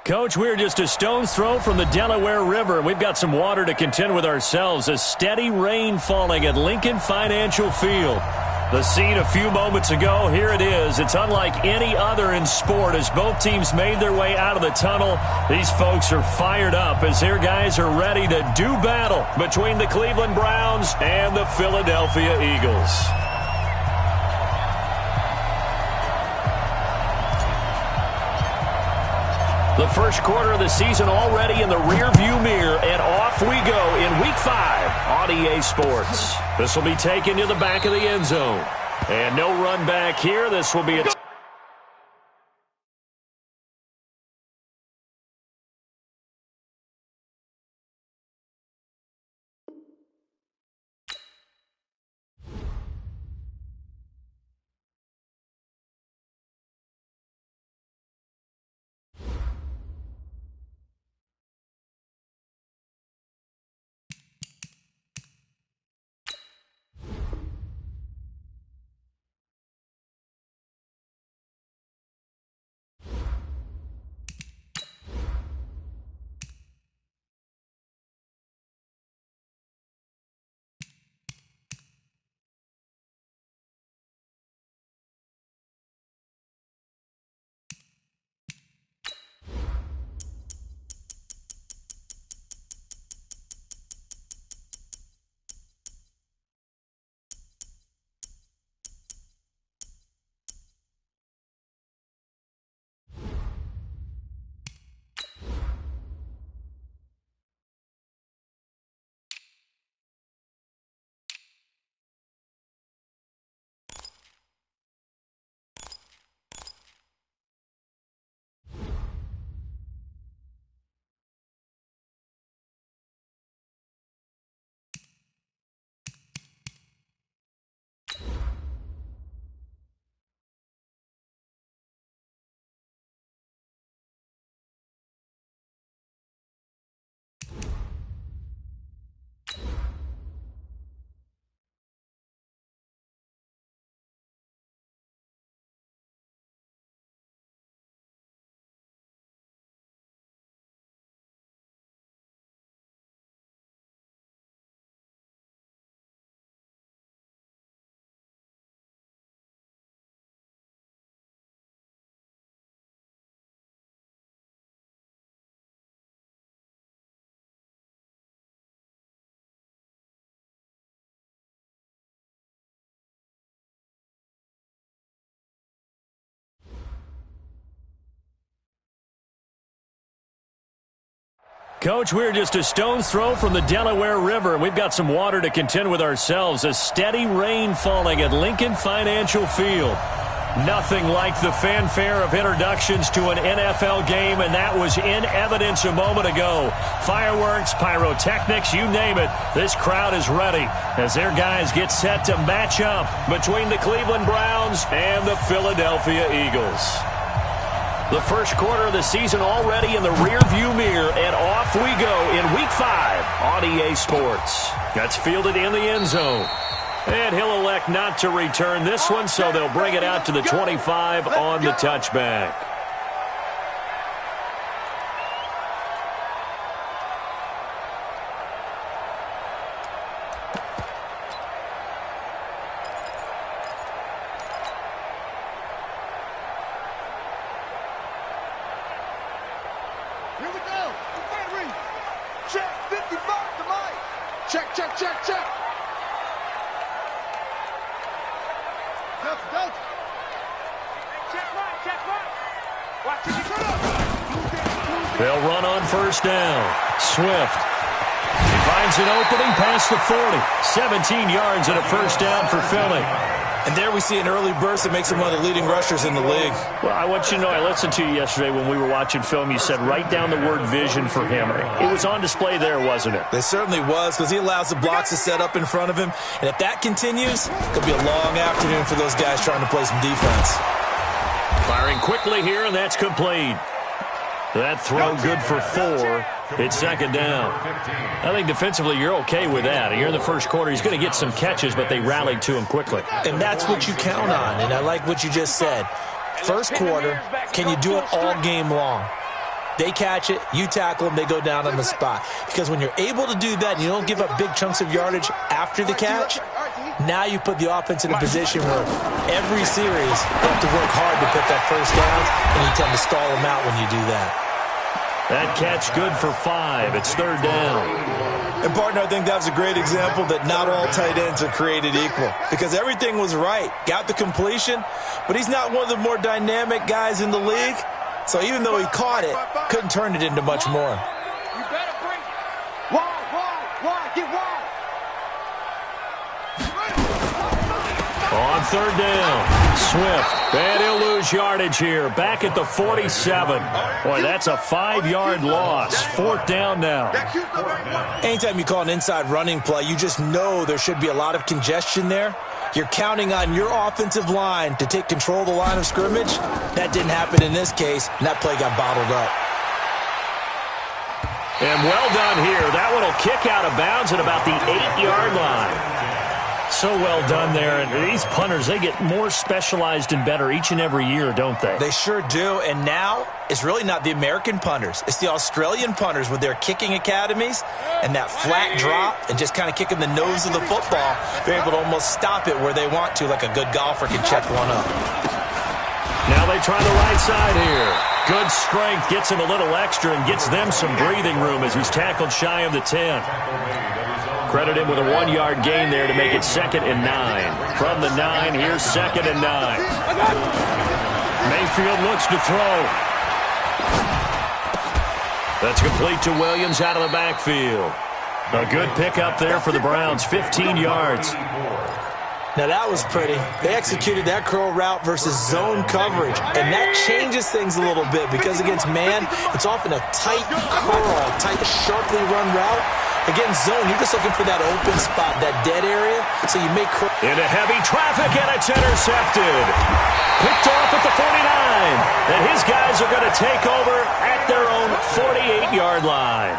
Coach, we're just a stone's throw from the Delaware River. We've got some water to contend with ourselves. A steady rain falling at Lincoln Financial Field. The scene a few moments ago, here it is. It's unlike any other in sport as both teams made their way out of the tunnel. These folks are fired up as their guys are ready to do battle between the Cleveland Browns and the Philadelphia Eagles. The first quarter of the season already in the rearview mirror, and off we go in Week 5 on EA Sports. This will be taken to the back of the end zone. And no run back here. This will be a... Coach, we're just a stone's throw from the Delaware River. We've got some water to contend with ourselves. A steady rain falling at Lincoln Financial Field. Nothing like the fanfare of introductions to an NFL game, and that was in evidence a moment ago. Fireworks, pyrotechnics, you name it. This crowd is ready as their guys get set to match up between the Cleveland Browns and the Philadelphia Eagles. The first quarter of the season already in the rearview mirror, and off we go in Week 5 on EA Sports. That's fielded in the end zone. And he'll elect not to return this one, so they'll bring it out to the 25 on the touchback. They'll run on first down. Swift. He finds an opening past the 40. 17 yards and a first down for Philly. And there we see an early burst that makes him one of the leading rushers in the league. Well, I want you to know, I listened to you yesterday when we were watching film. You said write down the word vision for him. It was on display there, wasn't it? It certainly was, because he allows the blocks to set up in front of him. And if that continues, it could be a long afternoon for those guys trying to play some defense. Firing quickly here, and that's complete. That throw good for 4. It's second down. I think defensively you're okay with that. Here in the first quarter, he's going to get some catches, but they rallied to him quickly. And that's what you count on, and I like what you just said. First quarter, can you do it all game long? They catch it, you tackle them, they go down on the spot. Because when you're able to do that and you don't give up big chunks of yardage after the catch, now you put the offense in a position where every series you have to work hard to pick up first downs, and you tend to stall them out when you do that. That catch good for 5. It's 3rd down. And, partner, I think that was a great example that not all tight ends are created equal. Because everything was right. Got the completion, but he's not one of the more dynamic guys in the league. So even though he caught it, couldn't turn it into much more. You better bring wide, get wide. On 3rd down, Swift. And he'll lose yardage here. Back at the 47. Boy, that's a 5-yard loss. 4th down now. Anytime you call an inside running play, you just know there should be a lot of congestion there. You're counting on your offensive line to take control of the line of scrimmage. That didn't happen in this case, and that play got bottled up. And well done here. That one will kick out of bounds at about the 8-yard line. So well done there. And these punters, they get more specialized and better each and every year, don't they? They sure do. And now it's really not the American punters. It's the Australian punters with their kicking academies and that flat drop and just kind of kicking the nose of the football. They're able to almost stop it where they want to, like a good golfer can check one up. Now they try the right side here. Good strength, gets him a little extra and gets them some breathing room as he's tackled shy of the 10. Credit him with a 1-yard gain there to make it 2nd and 9. From the 9, here's 2nd and 9. Mayfield looks to throw. That's complete to Williams out of the backfield. A good pickup there for the Browns, 15 yards. Now that was pretty. They executed that curl route versus zone coverage, and that changes things a little bit because against man, it's often a tight curl, tight, sharply run route. Against zone, you're just looking for that open spot, that dead area, so you make... Into heavy traffic, and it's intercepted. Picked off at the 49, and his guys are going to take over at their own 48-yard line.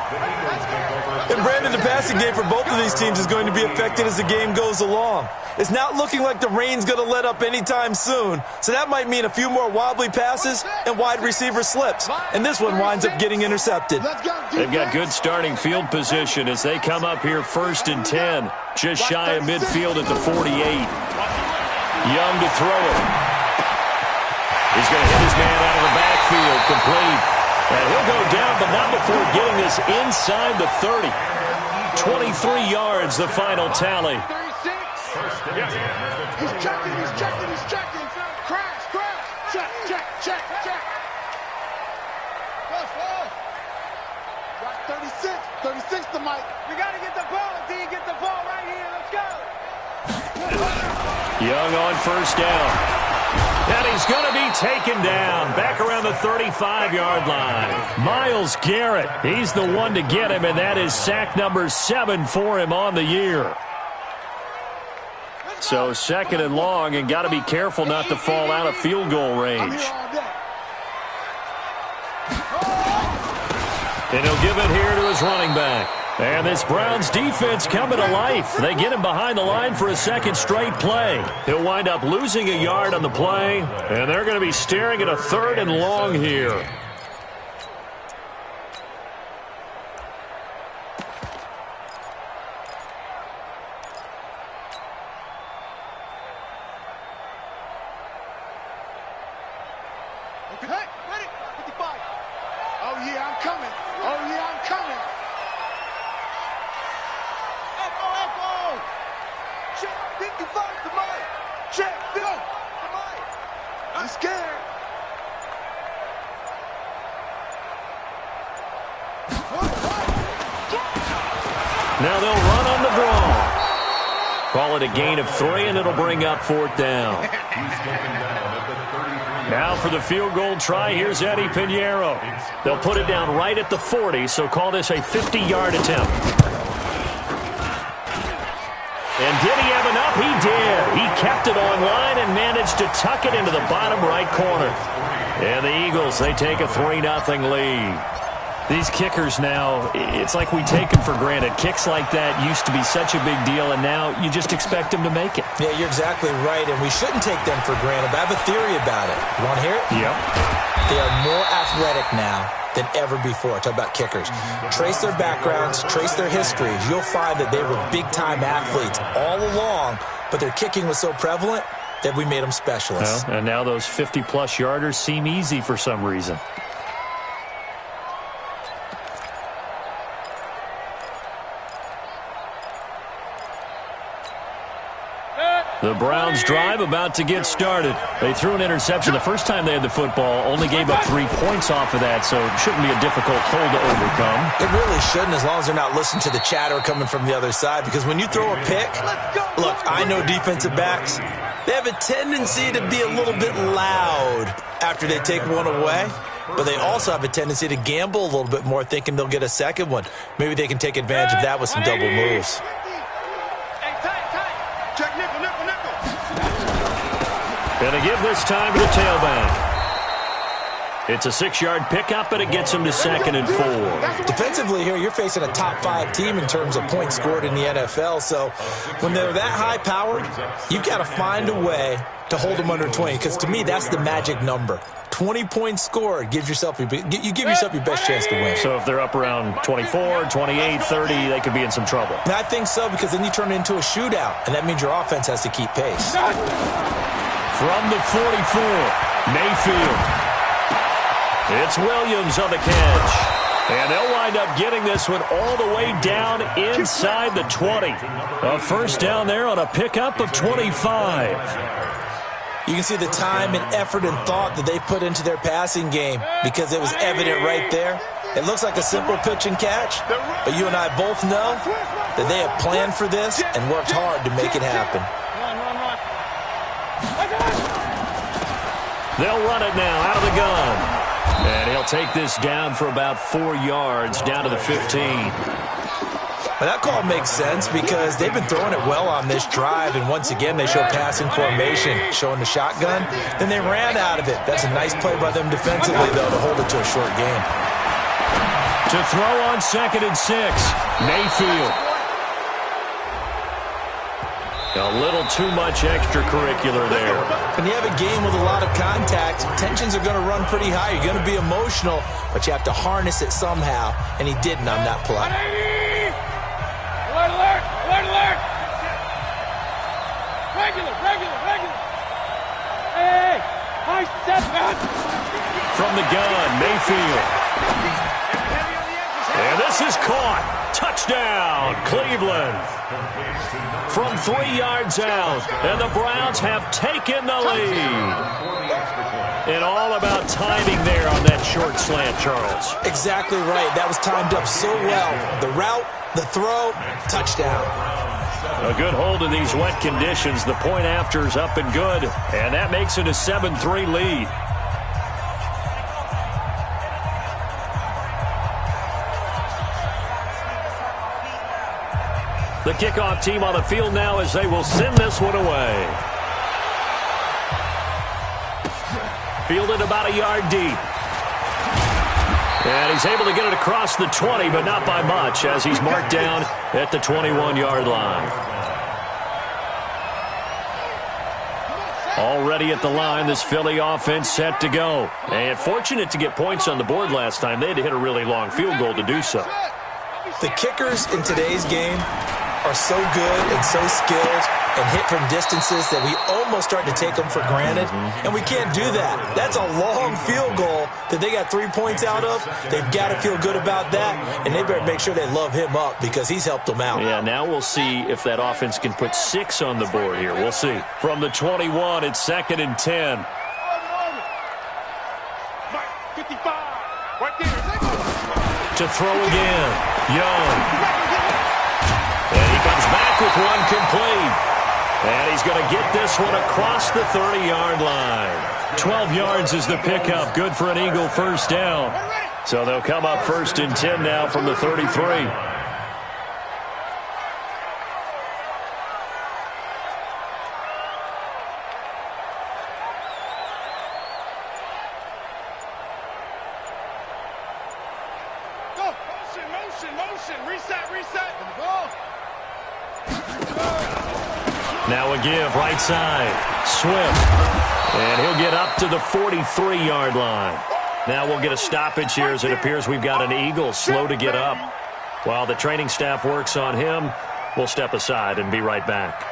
And Brandon, the passing game for both of these teams is going to be affected as the game goes along. It's not looking like the rain's going to let up anytime soon, so that might mean a few more wobbly passes and wide receiver slips. And this one winds up getting intercepted. They've got good starting field position as they come up here 1st and 10, just shy of midfield at the 48. Young to throw it. He's going to hit his man out of the backfield, complete. And he'll go down, but not before getting this inside the 30. 23 yards, the final tally. He's checking. Crash. Check. Got 36 to Mike. We got to get the ball, D. Get the ball right here. Let's go. Young on 1st down. And he's going to be taken down back around the 35-yard line. Myles Garrett, he's the one to get him, and that is sack number 7 for him on the year. So 2nd and long, and got to be careful not to fall out of field goal range. And he'll give it here to his running back. And this Browns defense coming to life. They get him behind the line for a 2nd straight play. He'll wind up losing a yard on the play, and they're going to be staring at a 3rd and long here. Hey, ready? 55. Oh, yeah, I'm coming. Echo. Check, 55 to Mike. Check, go. To Mike. I'm scared. Now they'll run on the draw. Call it a gain of 3, and it'll bring up 4th down. Now for the field goal try, here's Eddie Pinheiro. They'll put it down right at the 40, so call this a 50-yard attempt. And did he have enough? He did. He kept it on line and managed to tuck it into the bottom right corner. And the Eagles, they take a 3-0 lead. These kickers now, it's like we take them for granted. Kicks like that used to be such a big deal, and now you just expect them to make it. Yeah, you're exactly right, and we shouldn't take them for granted. But I have a theory about it. You want to hear it? Yep. They are more athletic now. than ever before. Talk about kickers. Trace their backgrounds, trace their histories. You'll find that they were big-time athletes all along, but their kicking was so prevalent that we made them specialists. Well, and now those 50-plus yarders seem easy for some reason. The Browns drive about to get started. They threw an interception the first time they had the football, only gave up 3 points off of that, so it shouldn't be a difficult hole to overcome. It really shouldn't, as long as they're not listening to the chatter coming from the other side, because when you throw a pick, look, I know defensive backs, they have a tendency to be a little bit loud after they take one away, but they also have a tendency to gamble a little bit more, thinking they'll get a second one. Maybe they can take advantage of that with some double moves. Going to give this time to the tailback. It's a 6-yard pickup, and it gets him to 2nd and 4. Defensively here, you're facing a top-5 team in terms of points scored in the NFL. So when they're that high-powered, you've got to find a way to hold them under 20. Because to me, that's the magic number. 20 points scored gives yourself you give yourself your best chance to win. So if they're up around 24, 28, 30, they could be in some trouble. And I think so, because then you turn it into a shootout, and that means your offense has to keep pace. From the 44, Mayfield. It's Williams on the catch. And they'll wind up getting this one all the way down inside the 20. A first down there on a pickup of 25. You can see the time and effort and thought that they put into their passing game, because it was evident right there. It looks like a simple pitch and catch, but you and I both know that they have planned for this and worked hard to make it happen. They'll run it now out of the gun. And he'll take this down for about 4 yards, down to the 15. Well, that call makes sense, because they've been throwing it well on this drive, and once again they show passing formation, showing the shotgun. Then they ran out of it. That's a nice play by them defensively, though, to hold it to a short game. To throw on 2nd and 6, Mayfield. A little too much extracurricular there. When you have a game with a lot of contact, tensions are going to run pretty high. You're going to be emotional, but you have to harness it somehow, and he didn't on that play. Alert, alert, alert, alert. Regular. Hey, high step, man. From the gun, Mayfield. And this is caught. Touchdown, Cleveland. From 3 yards out, and the Browns have taken the lead. And all about timing there on that short slant, Charles. Exactly right. That was timed up so well. The route, the throw, touchdown. A good hold in these wet conditions. The point after is up and good, and that makes it a 7-3 lead. The kickoff team on the field now as they will send this one away. Fielded about a yard deep. And he's able to get it across the 20, but not by much, as he's marked down at the 21-yard line. Already at the line, this Philly offense set to go. And fortunate to get points on the board last time. They had to hit a really long field goal to do so. The kickers in today's game are so good and so skilled and hit from distances that we almost start to take them for granted, and we can't do that. That's a long field goal that they got 3 points out of. They've got to feel good about that, and they better make sure they love him up, because he's helped them out. Yeah, now we'll see if that offense can put 6 on the board here. We'll see. From the 21, it's 2nd and 10. 55, right there. To throw again, Young. And he comes back with one complete. And he's going to get this one across the 30-yard line. 12 yards is the pickup. Good for an Eagle first down. So they'll come up 1st and 10 now from the 33. Motion. Reset. Now a give, right side. Swift. And he'll get up to the 43-yard line. Now we'll get a stoppage here as it appears we've got an Eagle slow to get up. While the training staff works on him, we'll step aside and be right back.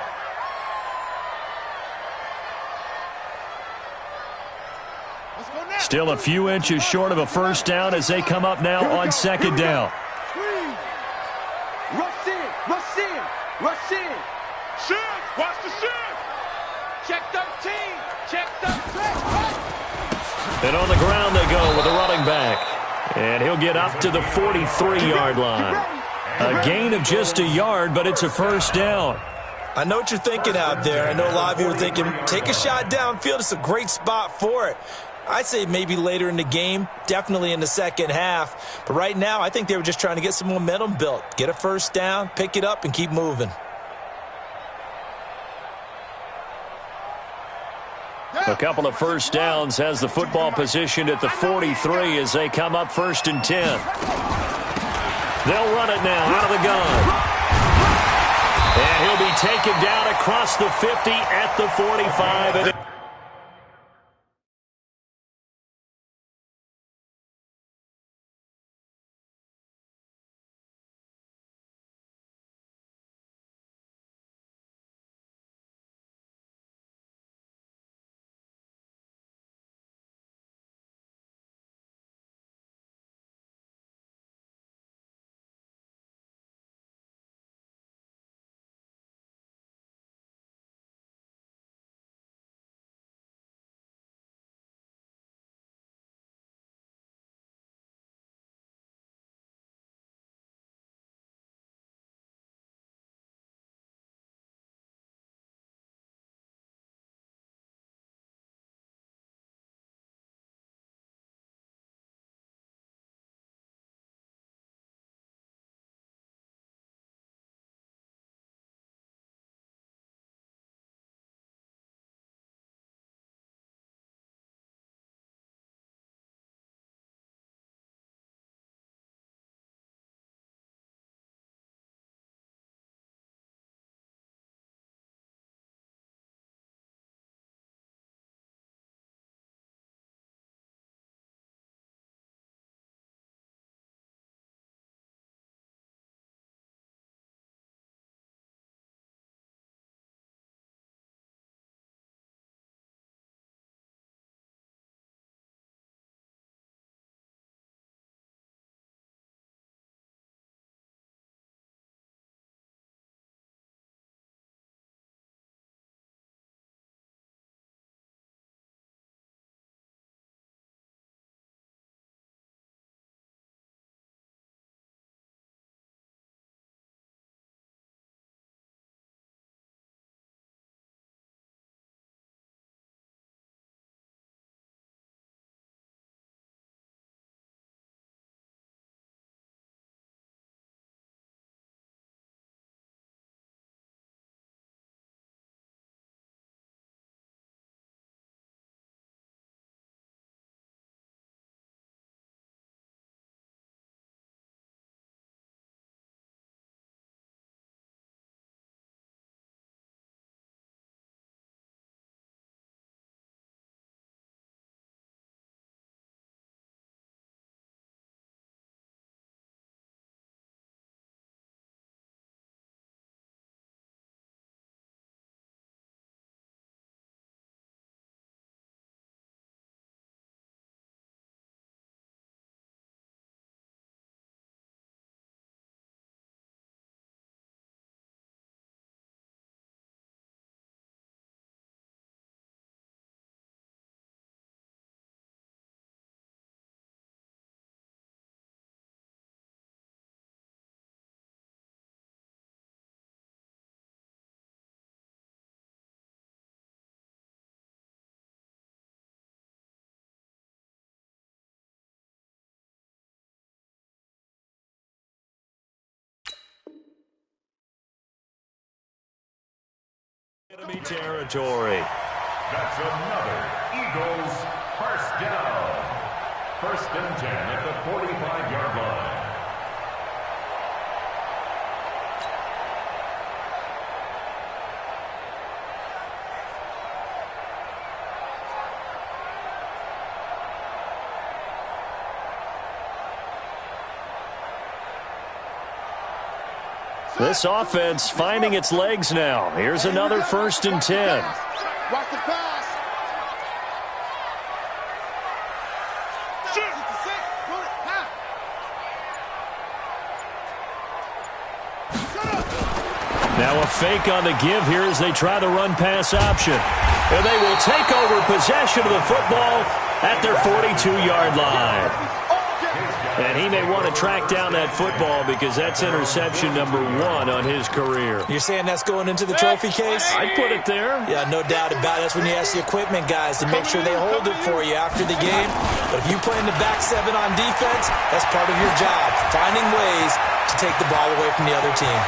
Still a few inches short of a first down as they come up now on second down. Rush in, rush in, rush in. Shin, watch the shin. Check 13, check 13. And on the ground they go with a running back. And he'll get up to the 43-yard line. A gain of just a yard, but it's a first down. I know what you're thinking out there. I know a lot of you are thinking, take a shot downfield. It's a great spot for it. I'd say maybe later in the game, definitely in the second half. But right now, I think they were just trying to get some momentum built. Get a first down, pick it up, and keep moving. A couple of first downs has the football positioned at the 43 as they come up 1st and 10. They'll run it now out of the gun. And he'll be taken down across the 50 at the 45. And enemy territory. That's another Eagles first down. 1st and 10 at the 45-yard line. This offense finding its legs now. Here's another 1st and 10. Watch the pass. Now a fake on the give here as they try the run-pass option. And they will take over possession of the football at their 42-yard line. And he may want to track down that football because that's interception number 1 on his career. You're saying that's going into the trophy case? I'd put it there. Yeah, no doubt about it. That's when you ask the equipment guys to make sure they hold it for you after the game. But if you play in the back 7 on defense, that's part of your job, finding ways to take the ball away from the other team.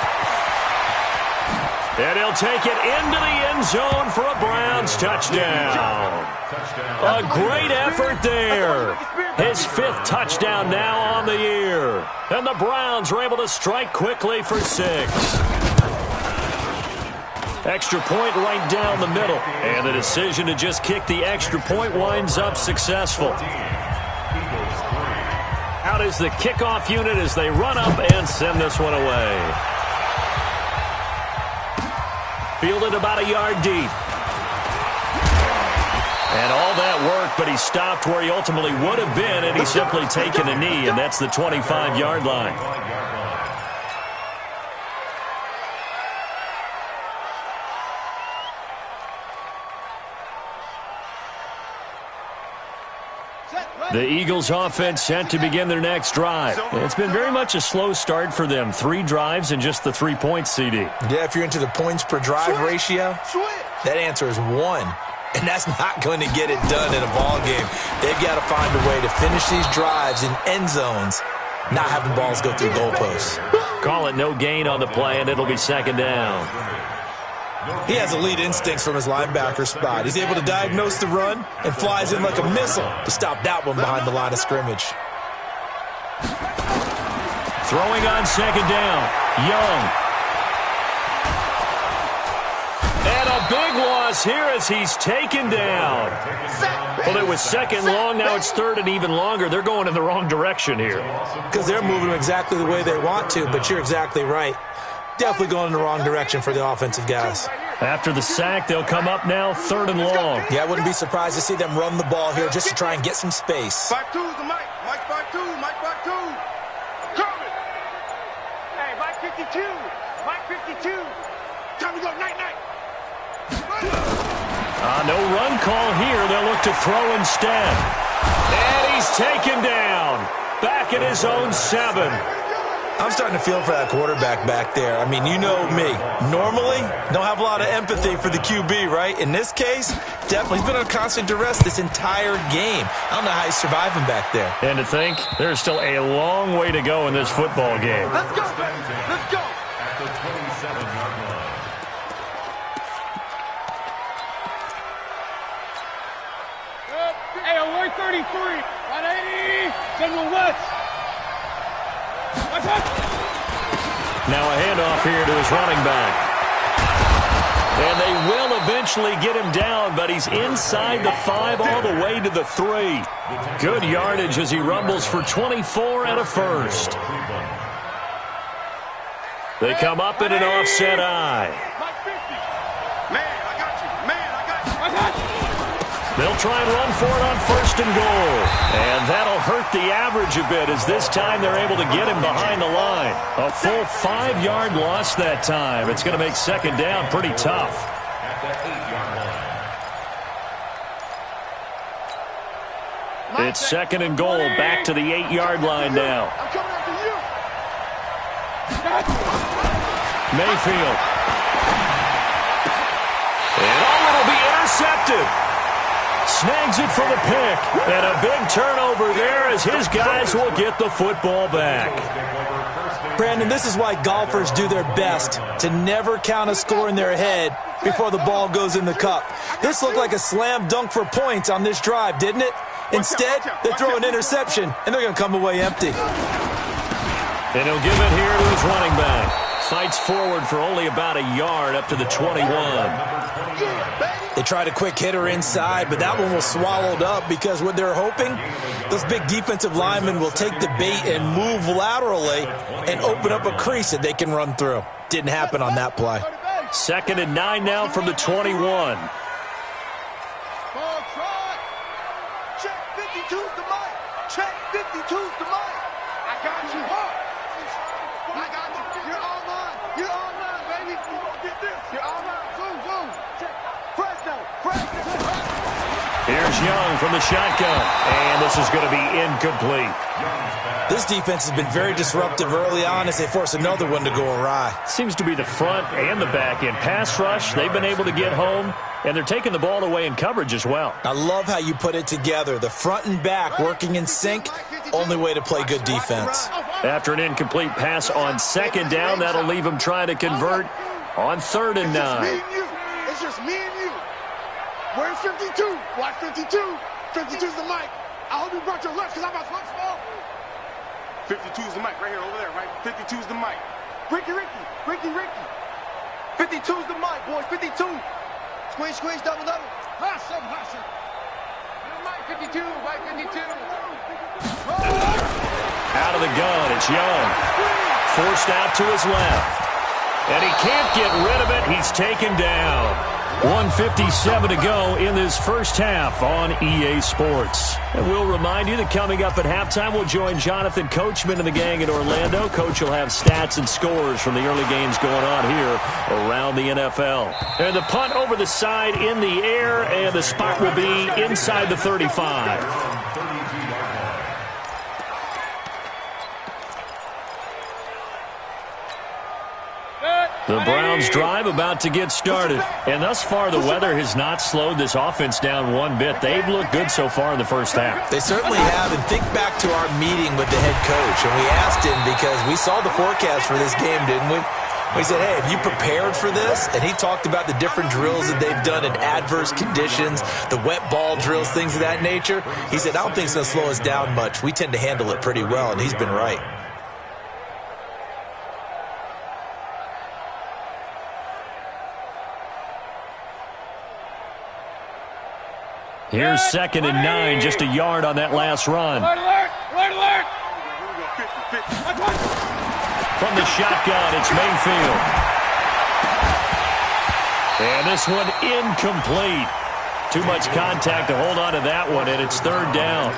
And he'll take it into the end zone for a Browns touchdown. A great effort there. His 5th touchdown now on the year. And the Browns are able to strike quickly for 6. Extra point right down the middle. And the decision to just kick the extra point winds up successful. Out is the kickoff unit as they run up and send this one away. Fielded about a yard deep. And all that work, but he stopped where he ultimately would have been, and he's simply taken a knee, and that's the 25-yard line. The Eagles offense set to begin their next drive. It's been very much a slow start for them. 3 drives and just the 3 points, CD. Yeah, if you're into the points per drive ratio, that answer is 1. And that's not going to get it done in a ball game. They've got to find a way to finish these drives in end zones, not having balls go through goalposts. Call it no gain on the play, and it'll be 2nd down. He has elite instincts from his linebacker spot. He's able to diagnose the run and flies in like a missile to stop that one behind the line of scrimmage. Throwing on 2nd down, Young. And a big loss here as he's taken down. Well, it was 2nd long, now it's 3rd and even longer. They're going in the wrong direction here. Because they're moving exactly the way they want to, but you're exactly right. Definitely going in the wrong direction for the offensive guys. After the sack, they'll come up now 3rd and long. Yeah, I wouldn't be surprised to see them run the ball here just to try and get some space. 5-2's the Mike. Mike 5-2. Mike 5-2. Coming. Hey, Mike 52. Mike 52. Time to go. Night. No run call here. They'll look to throw instead. And he's taken down. Back at his own 7. I'm starting to feel for that quarterback back there. I mean, you know me. Normally, don't have a lot of empathy for the QB, right? In this case, definitely. He's been on constant duress this entire game. I don't know how he's surviving back there. And to think, there's still a long way to go in this football game. Let's go. Let's go. At the 27-yard line. Hey, on 133, 180, General West. Now a handoff here to his running back. And they will eventually get him down, but he's inside the 5 all the way to the 3. Good yardage as he rumbles for 24 and a 1st. They come up in an offset eye. Man, I got you. Man, I got you. They'll try and run for it on 1st and goal. And that'll hurt the average a bit as this time they're able to get him behind the line. A full 5-yard loss that time. It's going to make 2nd down pretty tough. At the 8-yard line. It's 2nd and goal, back to the 8-yard line now. I'm coming after you. Mayfield. And it'll be intercepted. Snags it for the pick. And a big turnover there as his guys will get the football back. Brandon, this is why golfers do their best to never count a score in their head before the ball goes in the cup. This looked like a slam dunk for points on this drive, didn't it? Instead, they throw an interception, and they're going to come away empty. And he'll give it here to his running back. fights forward for only about a yard up to the 21. They tried a quick hitter inside, but that one was swallowed up because what they're hoping, those big defensive linemen will take the bait and move laterally and open up a crease that they can run through. Didn't happen on that play. 2nd and 9 now from the 21. Check 52's the mic. Check 52's the mic. I got you. I got you. You're online. You're online, baby. You gonna get this. You're online. Zoom, zoom. Check. Fresno. Here's Young from the shotgun, and this is going to be incomplete. This defense has been very disruptive early on as they force another one to go awry. Seems to be the front and the back end. Pass rush, they've been able to get home, and they're taking the ball away in coverage as well. I love how you put it together. The front and back working in sync, only way to play good defense. After an incomplete pass on 2nd down, that'll leave them trying to convert on 3rd and 9. It's just me and you. Where's 52? Watch 52. 52's the mic. I hope you brought your lunch because I'm about to lunch small. 52's the mic right here over there, right? 52's the mic. Ricky. 52's the mic, boys. 52. Squeeze, double. Hustle. Mic 52, mic 52. Out of the gun, it's Young. Forced out to his left. And he can't get rid of it. He's taken down. 1:57 to go in this first half on EA Sports. And we'll remind you that coming up at halftime, we'll join Jonathan Coachman and the gang in Orlando. Coach will have stats and scores from the early games going on here around the NFL. And the punt over the side in the air, and the spot will be inside the 35. The Browns drive about to get started. And thus far, the weather has not slowed this offense down one bit. They've looked good so far in the first half. They certainly have. And think back to our meeting with the head coach. And we asked him because we saw the forecast for this game, didn't we? We said, hey, have you prepared for this? And he talked about the different drills that they've done in adverse conditions, the wet ball drills, things of that nature. He said, I don't think it's going to slow us down much. We tend to handle it pretty well, and he's been right. Here's 2nd and 9, just a yard on that last run. Alert! From the shotgun, it's Mayfield. And this one incomplete. Too much contact to hold on to that one, and it's 3rd down.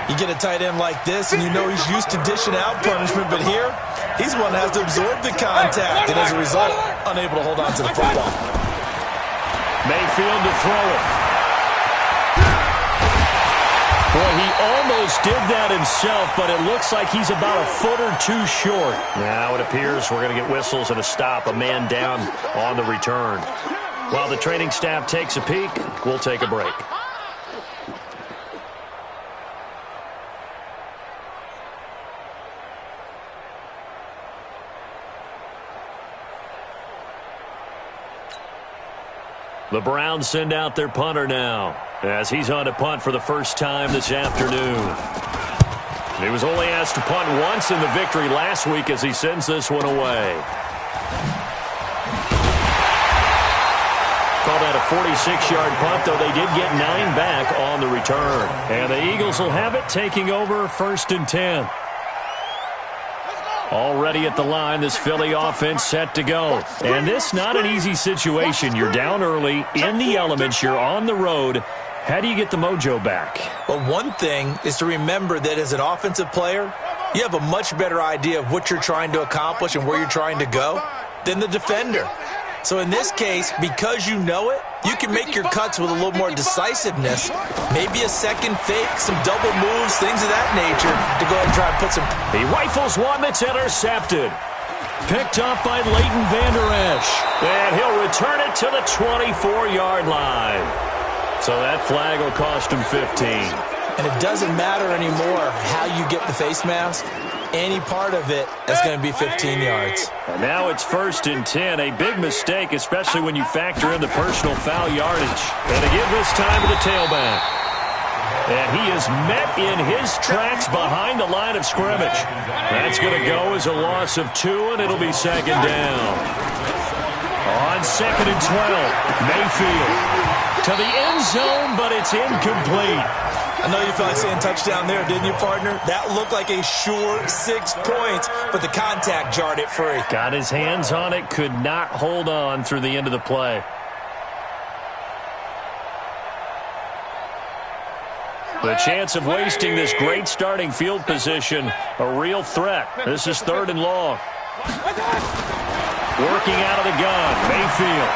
You get a tight end like this, and you know he's used to dishing out punishment, but here, he's one that has to absorb the contact, and as a result, unable to hold on to the football. Mayfield to throw it. Boy, he almost did that himself, but it looks like he's about a foot or two short. Now it appears we're going to get whistles and a stop, a man down on the return. While the training staff takes a peek, we'll take a break. The Browns send out their punter now, as he's on to punt for the first time this afternoon. He was only asked to punt once in the victory last week as he sends this one away. Called out a 46-yard punt, though they did get 9 back on the return. And the Eagles will have it, taking over 1st and 10. Already at the line, this Philly offense set to go. And this not an easy situation. You're down early, in the elements, you're on the road. How do you get the mojo back? Well, one thing is to remember that as an offensive player, you have a much better idea of what you're trying to accomplish and where you're trying to go than the defender. So in this case, because you know it, you can make your cuts with a little more decisiveness. Maybe a second fake, some double moves, things of that nature to go ahead and try and put some... He rifles one that's intercepted. Picked up by Leighton Vander Esch. And he'll return it to the 24-yard line. So that flag will cost him 15. And it doesn't matter anymore how you get the face mask. Any part of it is going to be 15 yards. And now it's 1st and 10. A big mistake, especially when you factor in the personal foul yardage. And to give this time to the tailback. And he is met in his tracks behind the line of scrimmage. That's going to go as a loss of 2, and it'll be second down. On 2nd and 12, Mayfield to the end zone, but it's incomplete. I know you felt like saying touchdown there, didn't you, partner? That looked like a sure 6 points, but the contact jarred it free. Got his hands on it, could not hold on through the end of the play. The chance of wasting this great starting field position, a real threat. This is 3rd and long. Working out of the gun, Mayfield.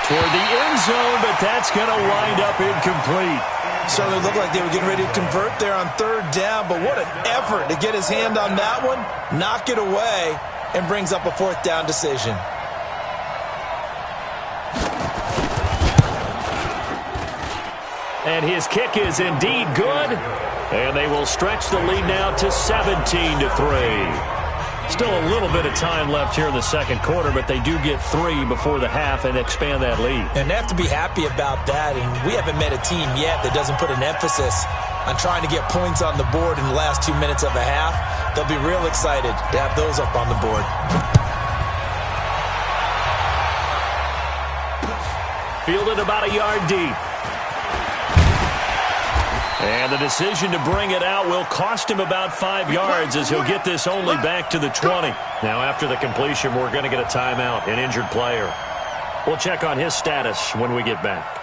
Toward the end zone, but that's going to wind up incomplete. Certainly looked like they were getting ready to convert there on 3rd down, but what an effort to get his hand on that one, knock it away, and brings up a 4th down decision. And his kick is indeed good. And they will stretch the lead now to 17-3. Still a little bit of time left here in the second quarter, but they do get 3 before the half and expand that lead. And they have to be happy about that. And we haven't met a team yet that doesn't put an emphasis on trying to get points on the board in the last 2 minutes of a half. They'll be real excited to have those up on the board. Fielded about a yard deep. And the decision to bring it out will cost him about 5 yards as he'll get this only back to the 20. Now, after the completion, we're going to get a timeout, an injured player. We'll check on his status when we get back.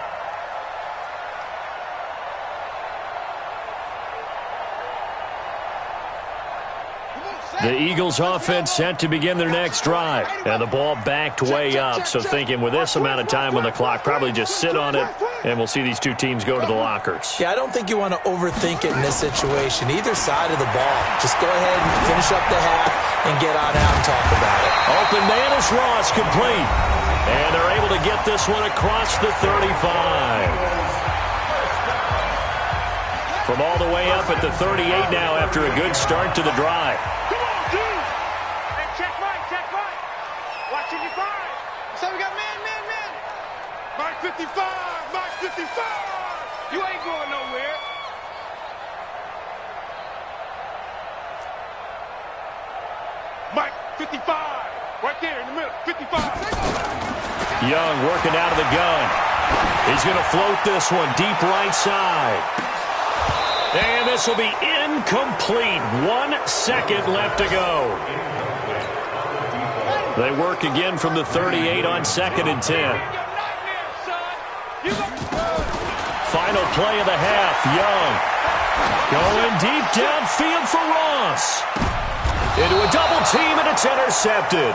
The Eagles offense set to begin their next drive. And the ball backed way up. So thinking with this amount of time on the clock, probably just sit on it, and we'll see these two teams go to the lockers. Yeah, I don't think you want to overthink it in this situation. Either side of the ball. Just go ahead and finish up the half and get on out and talk about it. Open man is Ross, complete. And they're able to get this one across the 35. From all the way up at the 38 now after a good start to the drive. So we got man. Mark 55, Mark 55. You ain't going nowhere. Mike 55, right there in the middle, 55. Young working out of the gun. He's going to float this one deep right side. And this will be incomplete. 1 second left to go. They work again from the 38 on 2nd and 10. Final play of the half. Young going deep downfield for Ross. Into a double team, and it's intercepted.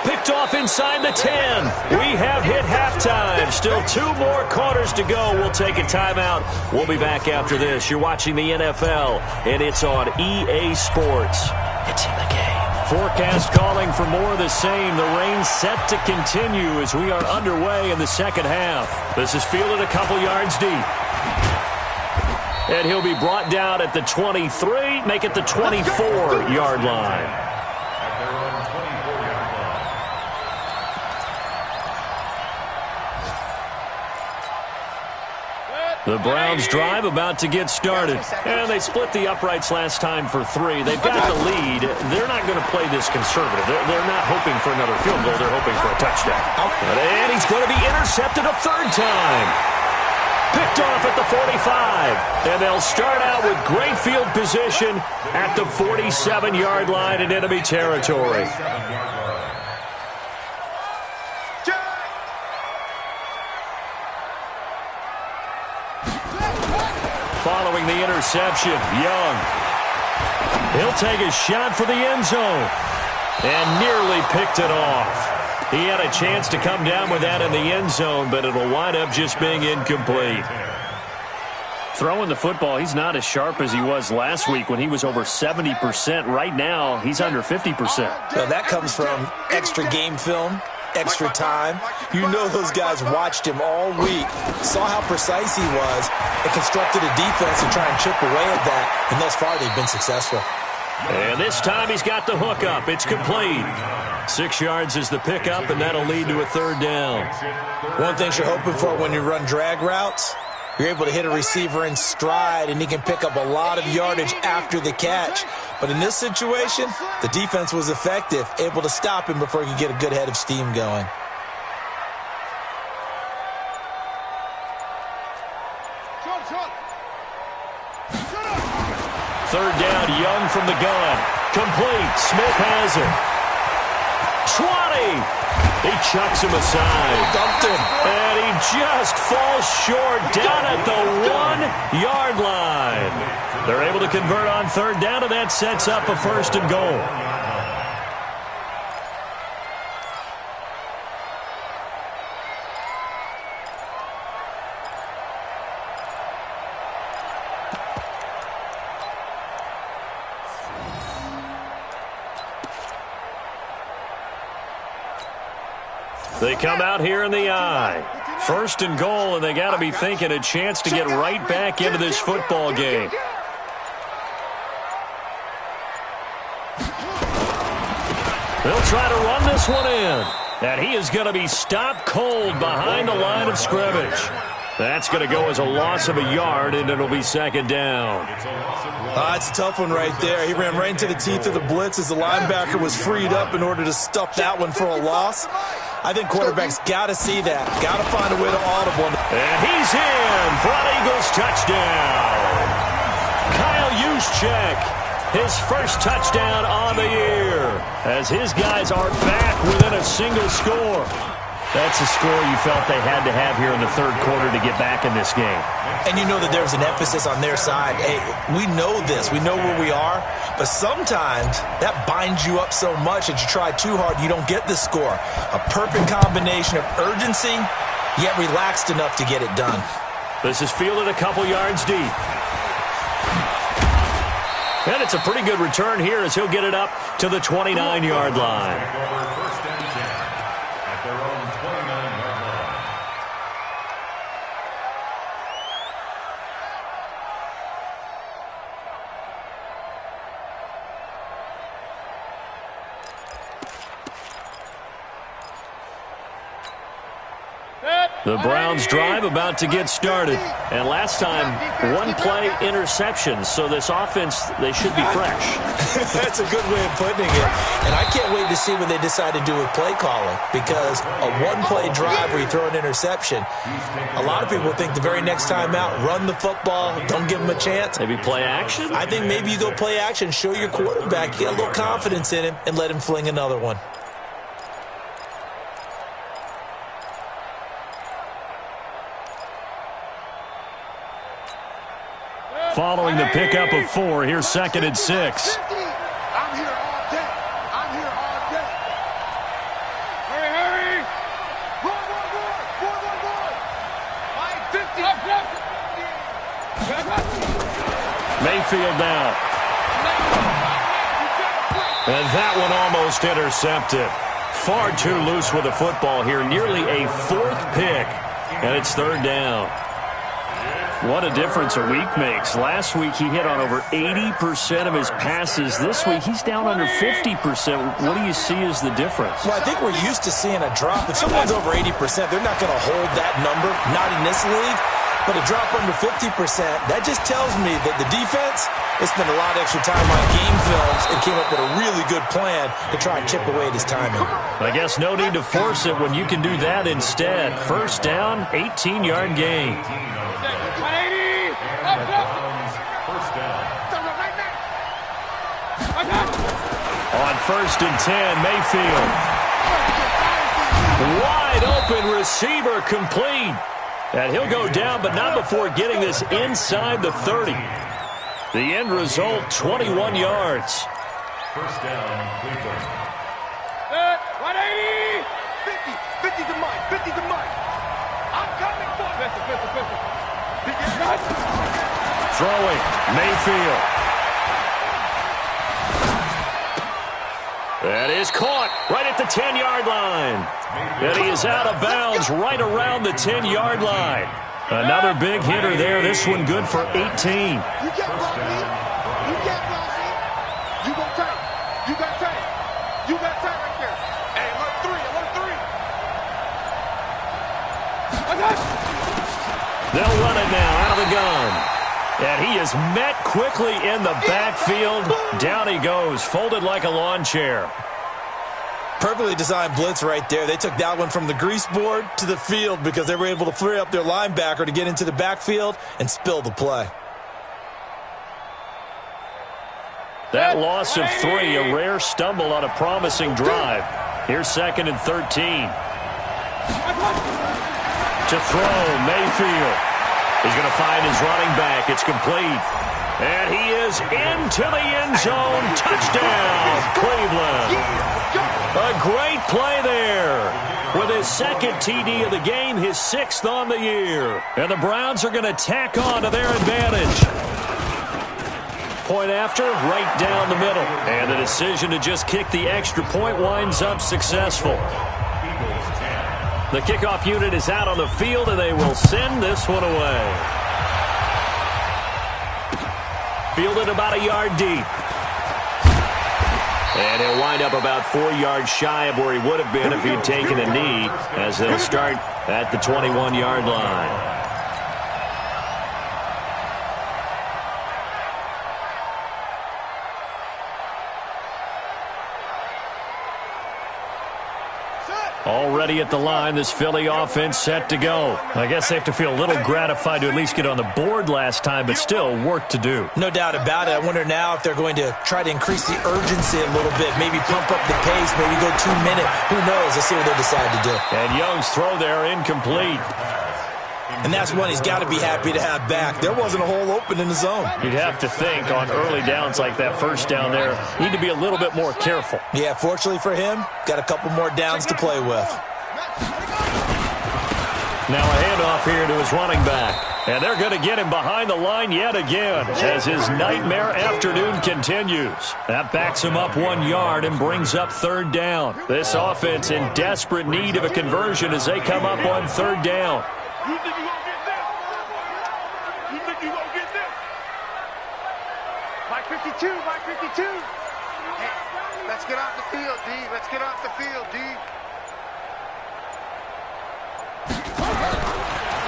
Picked off inside the 10. We have hit halftime. Still 2 more quarters to go. We'll take a timeout. We'll be back after this. You're watching the NFL, and it's on EA Sports. It's in the game. Forecast calling for more of the same. The rain set to continue as we are underway in the second half. This is fielded a couple yards deep. And he'll be brought down at the 23, make it the 24-yard line. The Browns drive about to get started. And they split the uprights last time for 3. They've got the lead. They're not going to play this conservative. They're not hoping for another field goal. They're hoping for a touchdown. And he's going to be intercepted a 3rd time. Picked off at the 45. And they'll start out with great field position at the 47-yard line in enemy territory. Following the interception, Young. He'll take a shot for the end zone. And nearly picked it off. He had a chance to come down with that in the end zone, but it'll wind up just being incomplete. Throwing the football, he's not as sharp as he was last week when he was over 70%. Right now, he's under 50%. Now that comes from extra game film, extra time. You know those guys watched him all week, saw how precise he was, and constructed a defense to try and chip away at that, and thus far they've been successful. And this time he's got the hook up. It's complete. 6 yards is the pickup, and that'll lead to a 3rd down. One thing you're hoping for when you run drag routes, You're able to hit a receiver in stride, and he can pick up a lot of yardage after the catch. But in this situation, the defense was effective, able to stop him before he could get a good head of steam going. Third down, Young from the gun. Complete. Smith has it. 20. He chucks him aside. Dumped him. And he just falls short down at the 1-yard line. They're able to convert on third down, and that sets up a first and goal. They come out here in the eye. First and goal, and they got to be thinking a chance to get right back into this football game. They'll try to run this one in. And he is going to be stopped cold behind the line of scrimmage. That's going to go as a loss of a yard, and it'll be second down. It's a tough one right there. He ran right into the teeth of the blitz as the linebacker was freed up in order to stuff that one for a loss. I think quarterbacks got to see that. Got to find a way to audible. And he's in for an Eagles touchdown. Kyle Juszczyk, his first touchdown on the year, as his guys are back within a single score. That's a score you felt they had to have here in the third quarter to get back in this game. And you know that there's an emphasis on their side. Hey, we know this. We know where we are. But sometimes that binds you up so much that you try too hard, you don't get the score. A perfect combination of urgency, yet relaxed enough to get it done. This is fielded a couple yards deep. And it's a pretty good return here as he'll get it up to the 29-yard line. The Browns drive about to get started. And last time, one-play interception. So this offense, they should be fresh. That's a good way of putting it. And I can't wait to see what they decide to do with play calling. Because a one-play drive where you throw an interception, a lot of people think the very next time out, run the football, don't give them a chance. Maybe play action? I think maybe you go play action, show your quarterback, get a little confidence in him, and let him fling another one. Following the pickup of 4, here's second and 6. I'm here all day. I'm here all day. Hurry, hurry. Run. My 50. Mayfield now. And that one almost intercepted. Far too loose with the football here. Nearly a fourth pick. And it's third down. What a difference a week makes. Last week he hit on over 80% of his passes. This week he's down under 50%. What do you see as the difference? Well, I think we're used to seeing a drop. If someone's over 80%, they're not going to hold that number, not in this league. But a drop under 50%, that just tells me that the defense has spent a lot of extra time on game films and came up with a really good plan to try and chip away at his timing. I guess no need to force it when you can do that instead. First down, 18-yard gain. On first and 10, Mayfield. Wide open receiver complete. And he'll go down, but not before getting this inside the 30. The end result, 21 yards. First down, Cleveland. 180. 50 to Mike. 50 to Mike. I'm coming for it. Throwing, Mayfield. That is caught right at the 10-yard line. And he is out of bounds right around the 10-yard line. Another big hitter there. This one good for 18. You can't block me. You can't block me. You go tight. You got tight. You got tight right there. Hey, alert 3. They'll run it now. the gun. And he is met quickly in the backfield. Down he goes, folded like a lawn chair. Perfectly designed blitz right there. They took that one from the grease board to the field because they were able to free up their linebacker to get into the backfield and spill the play. That loss of 3, a rare stumble on a promising drive. Here's 2nd and 13. To throw, Mayfield. He's going to find his running back. It's complete. And he is into the end zone. Touchdown, Cleveland. A great play there. With his 2nd TD of the game, his 6th on the year. And the Browns are going to tack on to their advantage. Point after, right down the middle. And the decision to just kick the extra point winds up successful. The kickoff unit is out on the field, and they will send this one away. Fielded about a yard deep. And he'll wind up about 4 yards shy of where he would have been if he'd taken a knee, as they'll start at the 21-yard line. Already at the line, this Philly offense set to go. I guess they have to feel a little gratified to at least get on the board last time, but still work to do. No doubt about it. I wonder now if they're going to try to increase the urgency a little bit, maybe pump up the pace, maybe go 2-minute. Who knows? Let's see what they decide to do. And Young's throw there incomplete. And that's one he's got to be happy to have back. There wasn't a hole open in the zone. You'd have to think on early downs like that first down there, need to be a little bit more careful. Yeah, fortunately for him, got a couple more downs to play with. Now a handoff here to his running back. And they're going to get him behind the line yet again as his nightmare afternoon continues. That backs him up 1 yard and brings up 3rd down. This offense in desperate need of a conversion as they come up on 3rd down. You think you gonna get this? You think you gonna get this? Mike 52, Mike 52. Hey, let's get off the field, D. Let's get off the field, D.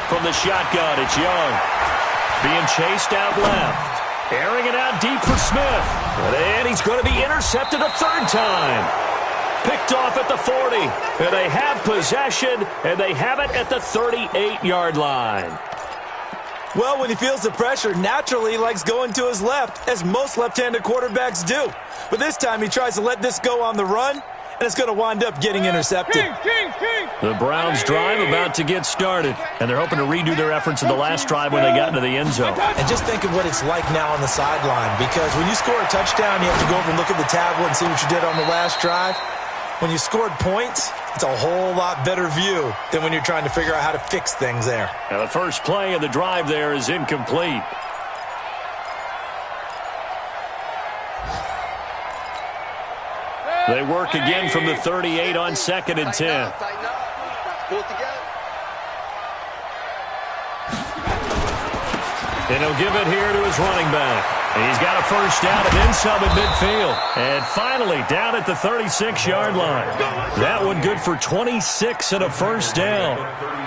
From the shotgun, it's Young. Being chased out left. Airing it out deep for Smith. And he's going to be intercepted a 3rd time. Picked off at the 40. And they have possession, and they have it at the 38-yard line. Well, when he feels the pressure, naturally he likes going to his left, as most left-handed quarterbacks do. But this time he tries to let this go on the run, and it's going to wind up getting intercepted. The Browns drive about to get started, and they're hoping to redo their efforts in the last drive when they got into the end zone. And just think of what it's like now on the sideline, because when you score a touchdown, you have to go over and look at the tablet and see what you did on the last drive. When you scored points, it's a whole lot better view than when you're trying to figure out how to fix things there. Now the first play of the drive there is incomplete. They work again from the 38 on 2nd and 10. Pull it together. And he'll give it here to his running back. He's got a first down and then some at midfield. And finally down at the 36-yard line. That one good for 26 and a first down.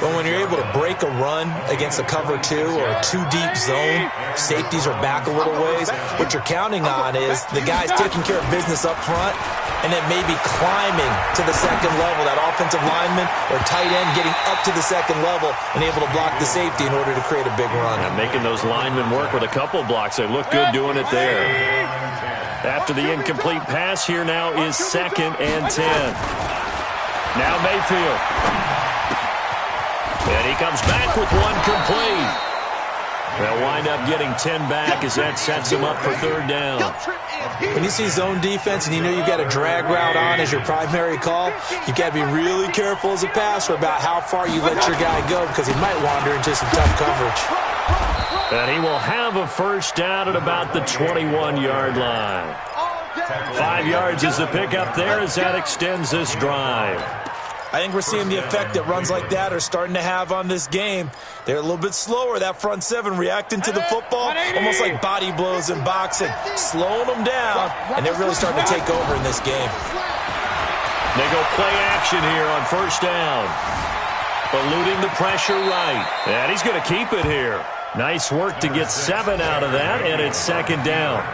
But when you're able to break a run against a cover 2 or a 2-deep zone, safeties are back a little ways. What you're counting on is the guys taking care of business up front and then maybe climbing to the 2nd level, that offensive lineman or tight end getting up to the 2nd level and able to block the safety in order to create a big run. And making those linemen work with a couple blocks. They look good doing it there. After the incomplete pass, here now is 2nd and 10. Now Mayfield. And he comes back with one complete. They'll wind up getting 10 back as that sets him up for 3rd down. When you see zone defense and you know you've got a drag route on as your primary call, you've got to be really careful as a passer about how far you let your guy go because he might wander into some tough coverage. And he will have a first down at about the 21-yard line. 5 yards is the pickup there as that extends this drive. I think we're seeing the effect that runs like that are starting to have on this game. They're a little bit slower, that front 7 reacting to the football, almost like body blows in boxing, slowing them down, and they're really starting to take over in this game. They go play action here on first down. Eluding the pressure right. And he's going to keep it here. Nice work to get 7 out of that, and it's second down.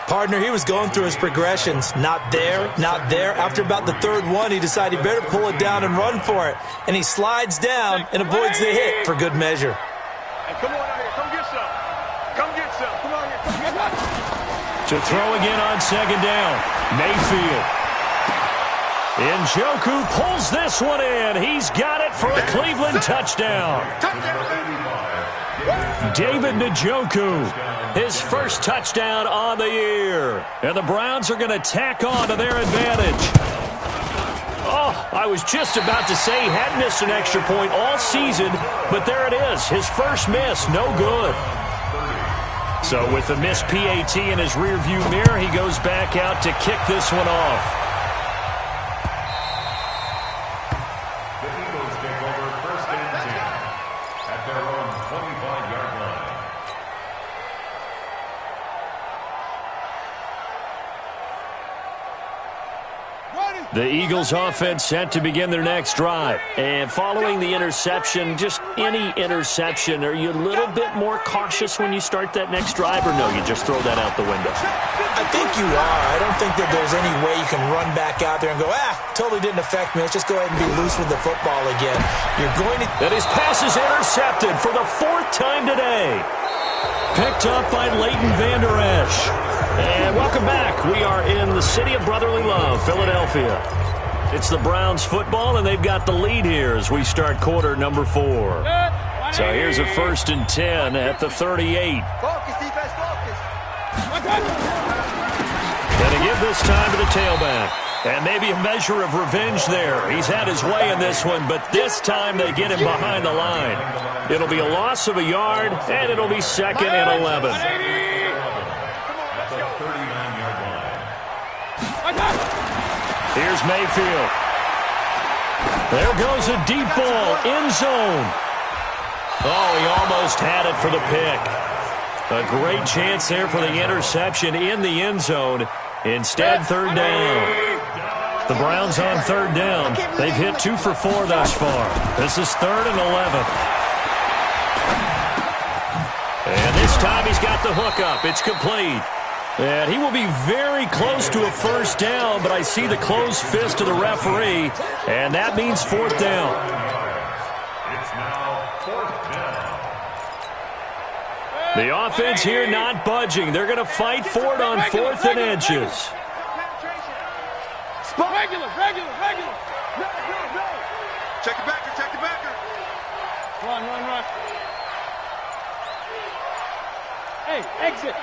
Partner, he was going through his progressions. Not there, not there. After about the third one, he decided he better pull it down and run for it. And he slides down and avoids the hit for good measure. Hey, come on out here. Come get some. Come get some. Come on here. Come get some. To throw again on second down, Mayfield. Njoku pulls this one in. He's got it for a Cleveland touchdown. David Njoku, his first touchdown on the year. And the Browns are going to tack on to their advantage. Oh, I was just about to say he hadn't missed an extra point all season, but there it is. His first miss, no good. So with the missed PAT in his rearview mirror, he goes back out to kick this one off. The Eagles offense set to begin their next drive. And following the interception, just any interception, are you a little bit more cautious when you start that next drive, or no, you just throw that out the window? I think you are. I don't think that there's any way you can run back out there and go, totally didn't affect me. Let's just go ahead and be loose with the football again. You're going to... And his pass is intercepted for the 4th time today. Picked up by Leighton Vander Esch. And welcome back. We are in the city of brotherly love, Philadelphia. It's the Browns football, and they've got the lead here as we start quarter number 4. So here's a 1st and 10 at the 38. Focus, defense, focus. Going to give this time to the tailback. And maybe a measure of revenge there. He's had his way in this one, but this time they get him behind the line. It'll be a loss of a yard, and it'll be 2nd and 11. Here's Mayfield. There goes a deep ball, end zone. Oh, he almost had it for the pick. A great chance there for the interception in the end zone. Instead, 3rd down. The Browns on 3rd down. They've hit 2 for 4 thus far. This is 3rd and 11. And this time he's got the hook up. It's complete. And he will be very close to a 1st down, but I see the closed fist of the referee, and that means 4th down. It's now 4th down. The offense here not budging. They're going to fight for it on 4th and inches. Regular. Check it backer. Run. Hey, exit.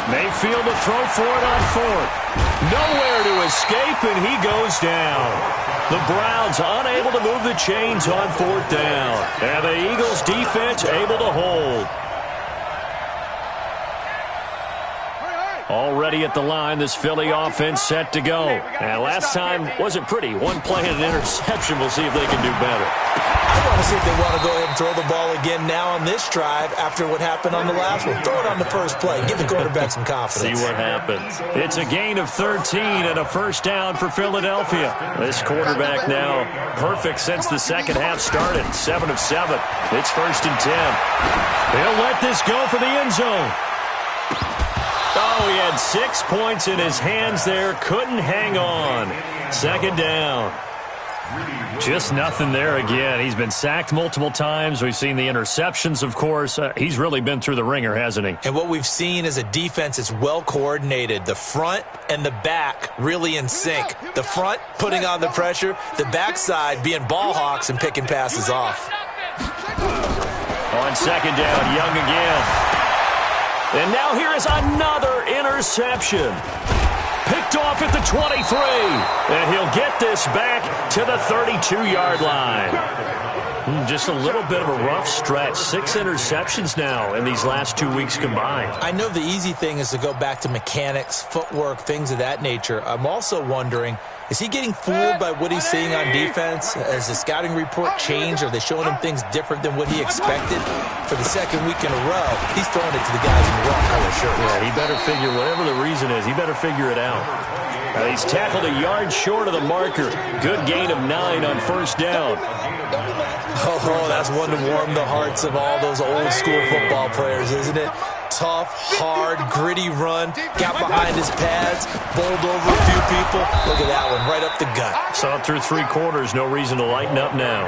Mayfield to throw for it on 4th. Nowhere to escape, and he goes down. The Browns unable to move the chains on 4th down. And the Eagles defense able to hold. Already at the line, this Philly offense set to go. And last time wasn't pretty. One play and an interception. We'll see if they can do better. I want to see if they want to go ahead and throw the ball again now on this drive after what happened on the last one. Throw it on the first play. Give the quarterback some confidence. See what happens. It's a gain of 13 and a 1st down for Philadelphia. This quarterback now perfect since the second half started. 7 of 7. It's 1st and 10. He'll let this go for the end zone. Oh, he had 6 points in his hands there. Couldn't hang on. 2nd down. Just nothing there again. He's been sacked multiple times. We've seen the interceptions, of course. He's really been through the ringer, hasn't he? And what we've seen is a defense that's well coordinated. The front and the back really in sync. The front putting on the pressure. The backside being ball hawks and picking passes off. On 2nd down, Young again. And now here is another interception. Picked off at the 23. And he'll get this back to the 32-yard line. Just a little bit of a rough stretch. 6 interceptions now in these last 2 weeks combined. I know the easy thing is to go back to mechanics, footwork, things of that nature. I'm also wondering, Is he getting fooled by what he's seeing on defense? Has the scouting report changed? Are they showing him things different than what he expected? For the second week in a row, he's throwing it to the guys in the wrong color shirt. Yeah, he better figure, whatever the reason is, he better figure it out. He's tackled a yard short of the marker. Good gain of 9 on first down. Oh, that's one to warm the hearts of all those old school football players, isn't it? Tough, hard, gritty run, got behind his pads, bowled over a few people. Look at that one, right up the gut. Saw it through 3 quarters, no reason to lighten up now.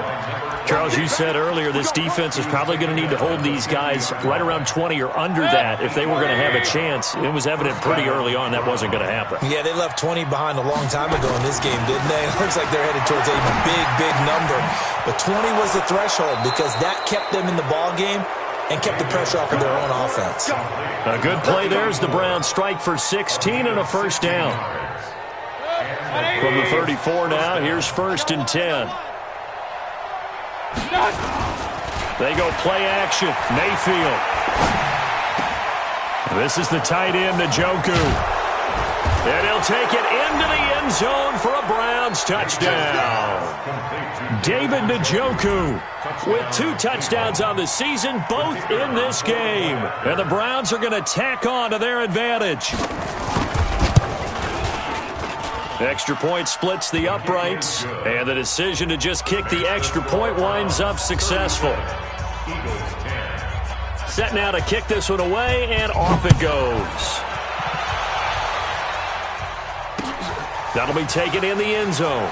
Charles, you said earlier this defense is probably going to need to hold these guys right around 20 or under that if they were going to have a chance. It was evident pretty early on that wasn't going to happen. Yeah, they left 20 behind a long time ago in this game, didn't they? It looks like they're headed towards a big, big number. But 20 was the threshold because that kept them in the ball game and kept the pressure off of their own offense. A good play there as the Browns strike for 16 and a first down. From the 34 now, here's 1st and 10. They go play action. Mayfield. This is the tight end, Njoku. And he'll take it into the end zone for a Browns touchdown. David Njoku with 2 touchdowns on the season, both in this game. And the Browns are going to tack on to their advantage. Extra point splits the uprights, and the decision to just kick the extra point winds up successful. Set now to kick this one away, and off it goes. That'll be taken in the end zone.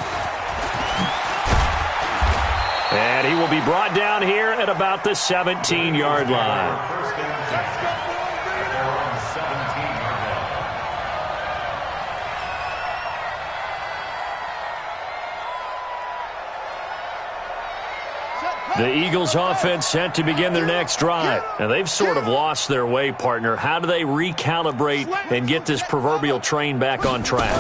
And he will be brought down here at about the 17-yard line. The Eagles offense set to begin their next drive. Now, they've sort of lost their way, partner. How do they recalibrate and get this proverbial train back on track?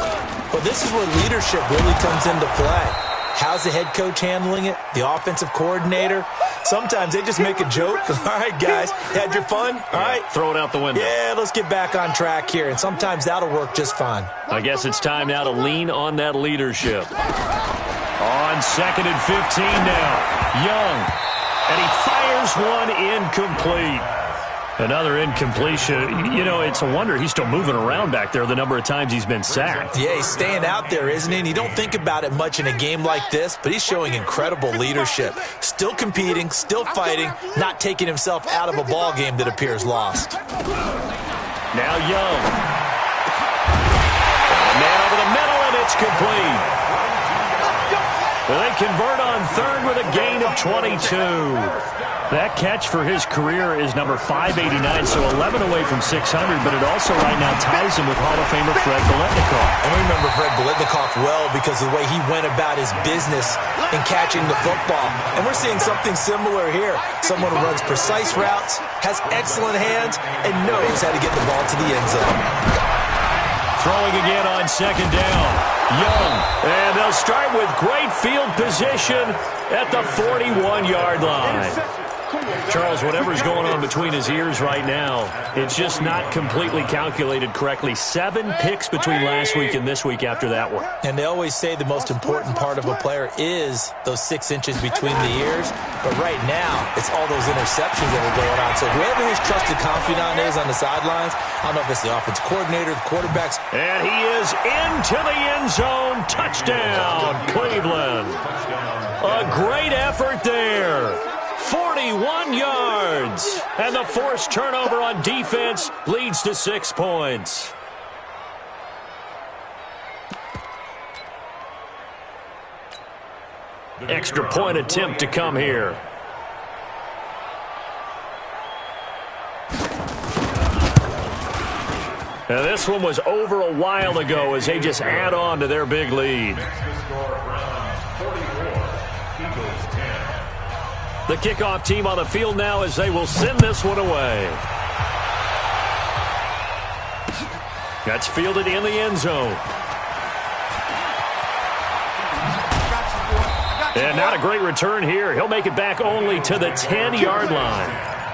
Well, this is where leadership really comes into play. How's the head coach handling it? The offensive coordinator? Sometimes they just make a joke. All right, guys, had your fun? All right. Throw it out the window. Yeah, let's get back on track here. And sometimes that'll work just fine. I guess it's time now to lean on that leadership. On 2nd and 15 now. Young. And he fires one incomplete. Another incompletion. You know, it's a wonder he's still moving around back there the number of times he's been sacked. Yeah, he's staying out there, isn't he? And you don't think about it much in a game like this, but he's showing incredible leadership. Still competing, still fighting, not taking himself out of a ball game that appears lost. Now Young. And man over the middle, and it's complete. They convert on 3rd with a gain of 22. That catch for his career is number 589, so 11 away from 600, but it also right now ties him with Hall of Famer Fred Biletnikoff. And we remember Fred Biletnikoff well because of the way he went about his business in catching the football. And we're seeing something similar here. Someone who runs precise routes, has excellent hands, and knows how to get the ball to the end zone. Throwing again on 2nd down. Young. And they'll start with great field position at the 41-yard line. Charles, whatever's going on between his ears right now, it's just not completely calculated correctly. 7 picks between last week and this week after that one. And they always say the most important part of a player is those 6 inches between the ears. But right now, it's all those interceptions that are going on. So whoever his trusted confidant is on the sidelines, I don't know if it's the offensive coordinator, the quarterbacks. And he is into the end zone. Touchdown, Cleveland. A great effort there. 41 yards. And the forced turnover on defense leads to 6 points. Extra point attempt to come here. Now this one was over a while ago as they just add on to their big lead. The kickoff team on the field now as they will send this one away. That's fielded in the end zone. And not a great return here. He'll make it back only to the 10-yard line.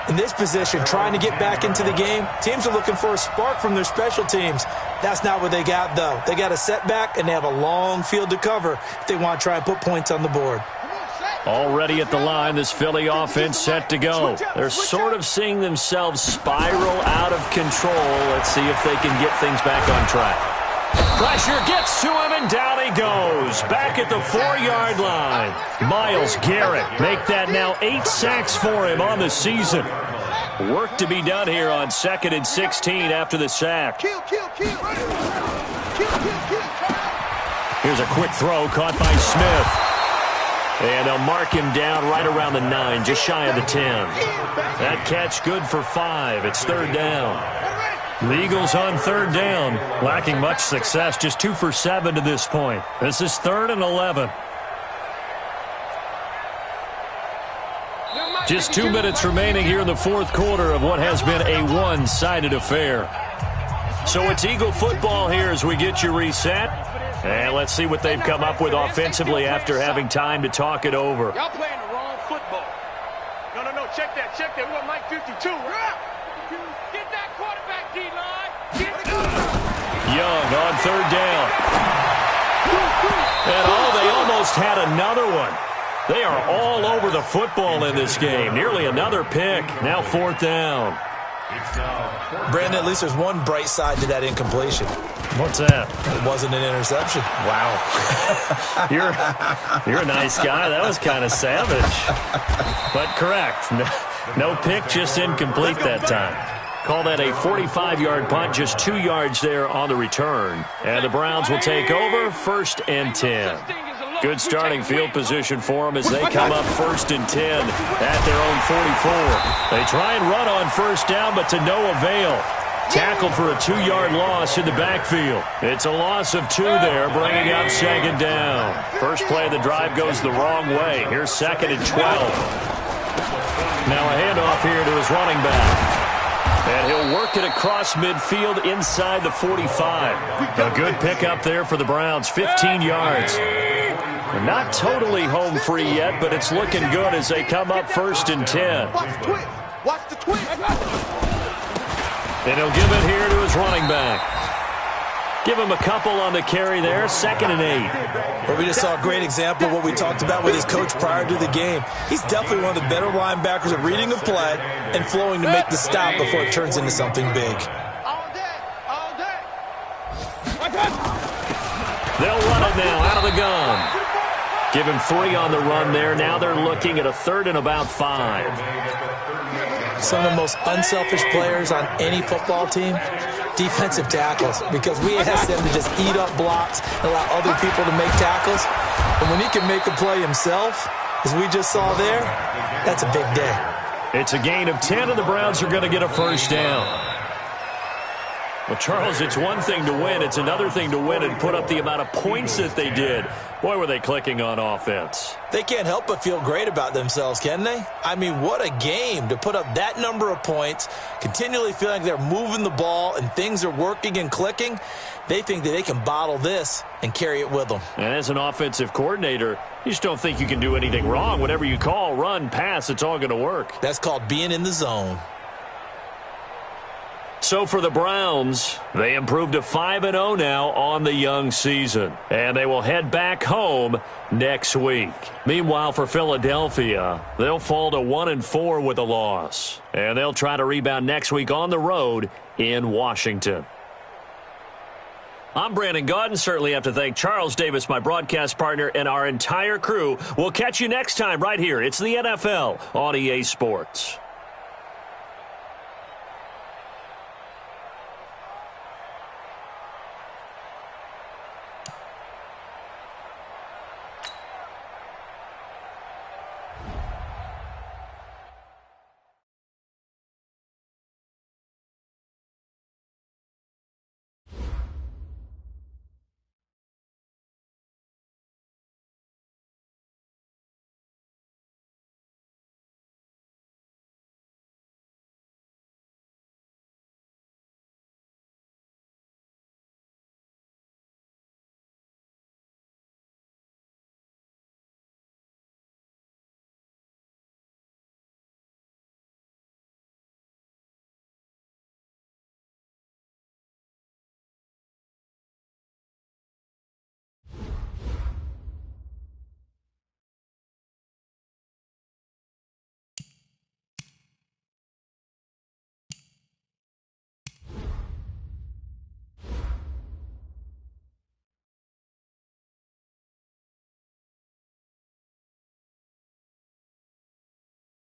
In this position, trying to get back into the game, teams are looking for a spark from their special teams. That's not what they got, though. They got a setback, and they have a long field to cover if they want to try and put points on the board. Already at the line, this Philly offense set to go. They're sort of seeing themselves spiral out of control. Let's see if they can get things back on track. Pressure gets to him, and down he goes. Back at the 4-yard line. Myles Garrett make that now 8 sacks for him on the season. Work to be done here on 2nd and 16 after the sack. Here's a quick throw caught by Smith. And they'll mark him down right around the 9, just shy of the 10. That catch good for 5. It's 3rd down. The Eagles on 3rd down, lacking much success, just 2 for 7 to this point. This is 3rd and 11. Just 2 minutes remaining here in the 4th quarter of what has been a one-sided affair. So it's Eagle football here as we get you reset. And let's see what they've come up with offensively after having time to talk it over. Y'all playing the wrong football. No, check that. We want Mike 52. Get that quarterback, D-line. Young on 3rd down. And they almost had another one. They are all over the football in this game. Nearly another pick. Now 4th down. Brandon, at least there's one bright side to that incompletion. What's that? It wasn't an interception. Wow. You're a nice guy. That was kind of savage. But correct. No pick, just incomplete that time. Call that a 45-yard punt, just 2 yards there on the return. And the Browns will take over 1st and 10. Good starting field position for them as they come up 1st and 10 at their own 44. They try and run on 1st down, but to no avail. Tackled for a 2-yard loss in the backfield. It's a loss of 2 there, bringing up 2nd down. First play of the drive goes the wrong way. Here's 2nd and 12. Now a handoff here to his running back. And he'll work it across midfield inside the 45. A good pickup there for the Browns, 15 yards. They're not totally home free yet, but it's looking good as they come up 1st and 10. Watch the twist. And he'll give it here to his running back. Give him a couple on the carry there, 2nd and 8. Well, we just saw a great example of what we talked about with his coach prior to the game. He's definitely one of the better linebackers at reading a play and flowing to make the stop before it turns into something big. All day. They'll run it now out of the gun. Give him 3 on the run there. Now they're looking at a 3rd and about 5. Some of the most unselfish players on any football team, defensive tackles, because we ask them to just eat up blocks and allow other people to make tackles. And when he can make a play himself, as we just saw there, that's a big day. It's a gain of 10, and the Browns are going to get a 1st down. Well, Charles, it's one thing to win. It's another thing to win and put up the amount of points that they did. Boy, were they clicking on offense. They can't help but feel great about themselves, can they? I mean, what a game to put up that number of points, continually feeling like they're moving the ball and things are working and clicking. They think that they can bottle this and carry it with them. And as an offensive coordinator, you just don't think you can do anything wrong. Whatever you call, run, pass, it's all going to work. That's called being in the zone. So for the Browns, they improved to 5-0 now on the young season. And they will head back home next week. Meanwhile, for Philadelphia, they'll fall to 1-4 with a loss. And they'll try to rebound next week on the road in Washington. I'm Brandon Gaudin. Certainly have to thank Charles Davis, my broadcast partner, and our entire crew. We'll catch you next time right here. It's the NFL on EA Sports.